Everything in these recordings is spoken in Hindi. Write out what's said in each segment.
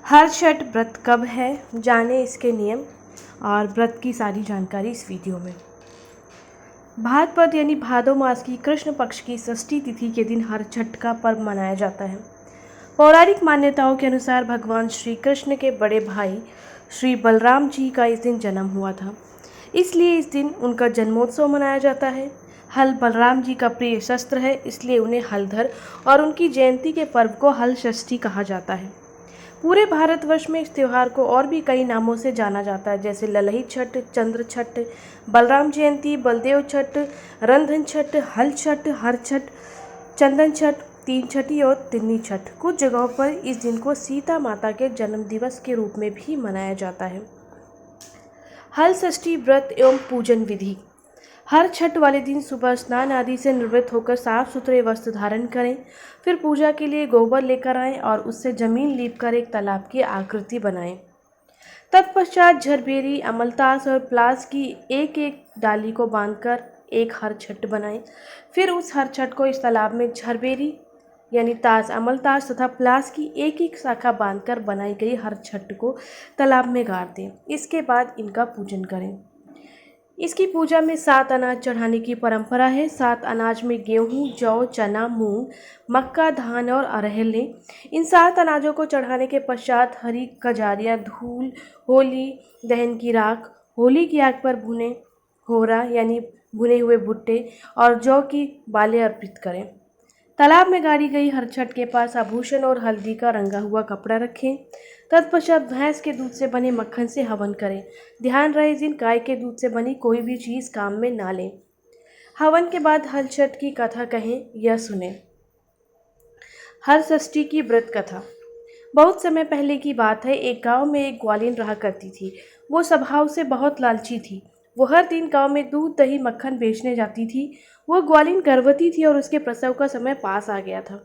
हर छठ व्रत कब है, जाने इसके नियम और व्रत की सारी जानकारी इस वीडियो में। भाद्रपद यानी भादो मास की कृष्ण पक्ष की षष्ठी तिथि के दिन हर छठ का पर्व मनाया जाता है। पौराणिक मान्यताओं के अनुसार भगवान श्री कृष्ण के बड़े भाई श्री बलराम जी का इस दिन जन्म हुआ था, इसलिए इस दिन उनका जन्मोत्सव मनाया जाता है। हल बलराम जी का प्रिय शस्त्र है, इसलिए उन्हें हलधर और उनकी जयंती के पर्व को हल षष्ठी कहा जाता है। पूरे भारतवर्ष में इस त्यौहार को और भी कई नामों से जाना जाता है, जैसे ललही छठ, चंद्र छठ, बलराम जयंती, बलदेव छठ, रंधन छठ, हल छठ, हर छठ, चंदन छठ, तीन छठी और तिन्नी छठ। कुछ जगहों पर इस दिन को सीता माता के जन्म दिवस के रूप में भी मनाया जाता है। हल षष्ठी व्रत एवं पूजन विधि। हर छठ वाले दिन सुबह स्नान आदि से निवृत्त होकर साफ सुथरे वस्त्र धारण करें, फिर पूजा के लिए गोबर लेकर आएं और उससे जमीन लीपकर एक तालाब की आकृति बनाएं। तत्पश्चात झरबेरी, अमलतास और प्लास की एक एक डाली को बांधकर एक हर छठ बनाएं। फिर उस हर छठ को इस तालाब में झरबेरी यानी तास, अमलतास तथा प्लास की एक एक शाखा बांधकर बनाई गई हर छठ को तालाब में गाड़ दें। इसके बाद इनका पूजन करें। इसकी पूजा में 7 अनाज चढ़ाने की परंपरा है। 7 अनाज में गेहूं, जौ, चना, मूंग, मक्का, धान और अरहर लें। इन 7 अनाजों को चढ़ाने के पश्चात हरी कजारियाँ, धूल, होली दहन की राख, होली की आग पर भुने होरा यानी भुने हुए भुट्टे और जौ की बालें अर्पित करें। तालाब में गाड़ी गई हर छठ के पास आभूषण और हल्दी का रंगा हुआ कपड़ा रखें। तत्पश्चात भैंस के दूध से बने मक्खन से हवन करें। ध्यान रहे, इस दिन गाय के दूध से बनी कोई भी चीज़ काम में ना लें। हवन के बाद हल छठ की कथा कहें या सुनें। हर षष्ठी की व्रत कथा। बहुत समय पहले की बात है, एक गांव में एक ग्वालिन रहा करती थी। वो स्वभाव से बहुत लालची थी। वो हर दिन गांव में दूध, दही, मक्खन बेचने जाती थी। वो ग्वालिन गर्भवती थी और उसके प्रसव का समय पास आ गया था।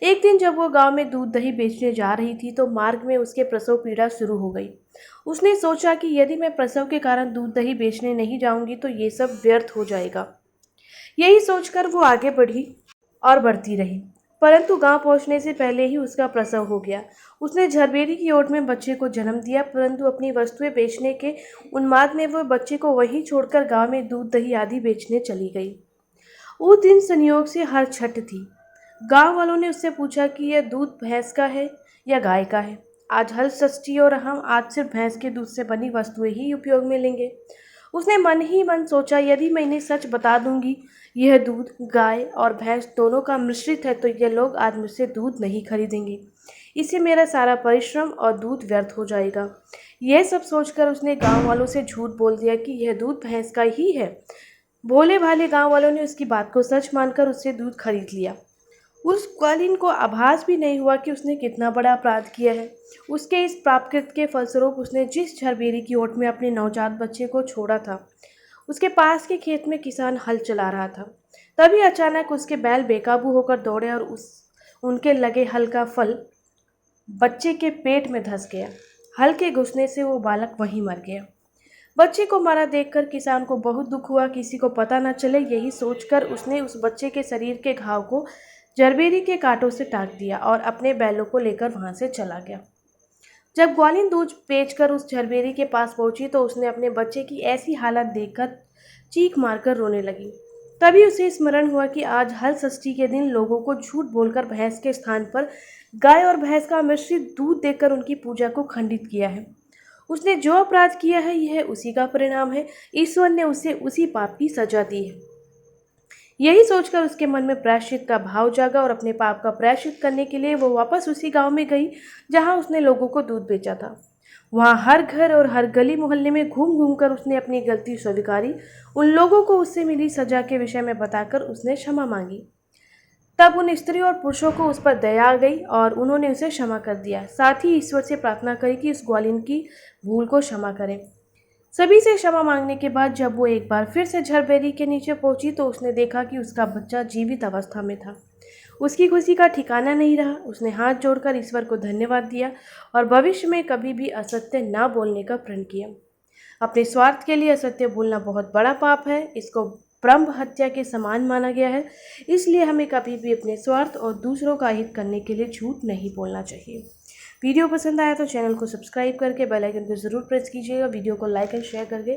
एक दिन जब वो गांव में दूध दही बेचने जा रही थी तो मार्ग में उसके प्रसव पीड़ा शुरू हो गई। उसने सोचा कि यदि मैं प्रसव के कारण दूध दही बेचने नहीं जाऊंगी तो ये सब व्यर्थ हो जाएगा। यही सोचकर वो आगे बढ़ी और बढ़ती रही, परंतु गांव पहुंचने से पहले ही उसका प्रसव हो गया। उसने झरबेरी की ओट में बच्चे को जन्म दिया, परंतु अपनी वस्तुएं बेचने के उन्माद में वो बच्चे को वहीं छोड़कर गांव में दूध दही आदि बेचने चली गई। उस दिन संयोग से हर छठ थी। गांव वालों ने उससे पूछा कि यह दूध भैंस का है या गाय का है। आज हल षष्ठी और हम आज सिर्फ भैंस के दूध से बनी वस्तुएं ही उपयोग में लेंगे। उसने मन ही मन सोचा, यदि मैं इन्हें सच बता दूंगी यह दूध गाय और भैंस दोनों का मिश्रित है तो ये लोग आज मुझसे दूध नहीं खरीदेंगे। इससे मेरा सारा परिश्रम और दूध व्यर्थ हो जाएगा। यह सब सोचकर उसने गांव वालों से झूठ बोल दिया कि यह दूध भैंस का ही है। भोले भाले गांव वालों ने उसकी बात को सच मानकर उससे दूध खरीद लिया। उस ग्वालिन को आभास भी नहीं हुआ कि उसने कितना बड़ा अपराध किया है। उसके इस प्राप्तकृत के फलस्वरूप उसने जिस झरबेरी की ओट में अपने नवजात बच्चे को छोड़ा था, उसके पास के खेत में किसान हल चला रहा था। तभी अचानक उसके बैल बेकाबू होकर दौड़े और उनके लगे हल का फल बच्चे के पेट में धंस गया। हल के घुसने से वो बालक वहीं मर गया। बच्चे को मरा देखकर किसान को बहुत दुख हुआ। किसी को पता न चले, यही सोचकर उसने उस बच्चे के शरीर के घाव को झरबेरी के कांटों से टाँक दिया और अपने बैलों को लेकर वहां से चला गया। जब ग्वालिन दूध बेचकर उस झरबेरी के पास पहुंची तो उसने अपने बच्चे की ऐसी हालत देखकर चीख मारकर रोने लगी। तभी उसे स्मरण हुआ कि आज हल षष्ठी के दिन लोगों को झूठ बोलकर भैंस के स्थान पर गाय और भैंस का मिश्रित दूध देकर उनकी पूजा को खंडित किया है। उसने जो अपराध किया है यह उसी का परिणाम है। ईश्वर ने उसे उसी पाप की सजा दी है। यही सोचकर उसके मन में प्रायश्चित का भाव जागा और अपने पाप का प्रायश्चित करने के लिए वो वापस उसी गांव में गई जहां उसने लोगों को दूध बेचा था। वहां हर घर और हर गली मोहल्ले में घूम घूम कर उसने अपनी गलती स्वीकारी। उन लोगों को उससे मिली सजा के विषय में बताकर उसने क्षमा मांगी। तब उन स्त्रियों और पुरुषों को उस पर दया आ गई और उन्होंने उसे क्षमा कर दिया। साथ ही ईश्वर से प्रार्थना करी कि उस ग्वालिन की भूल को क्षमा करें। सभी से क्षमा मांगने के बाद जब वो एक बार फिर से झरबेरी के नीचे पहुंची तो उसने देखा कि उसका बच्चा जीवित अवस्था में था। उसकी खुशी का ठिकाना नहीं रहा। उसने हाथ जोड़कर ईश्वर को धन्यवाद दिया और भविष्य में कभी भी असत्य ना बोलने का प्रण किया। अपने स्वार्थ के लिए असत्य बोलना बहुत बड़ा पाप है। इसको ब्रह्म हत्या के समान माना गया है। इसलिए हमें कभी भी अपने स्वार्थ और दूसरों का हित करने के लिए झूठ नहीं बोलना चाहिए। वीडियो पसंद आया तो चैनल को सब्सक्राइब करके बेल आइकन को ज़रूर प्रेस कीजिएगा। वीडियो को लाइक एंड शेयर करके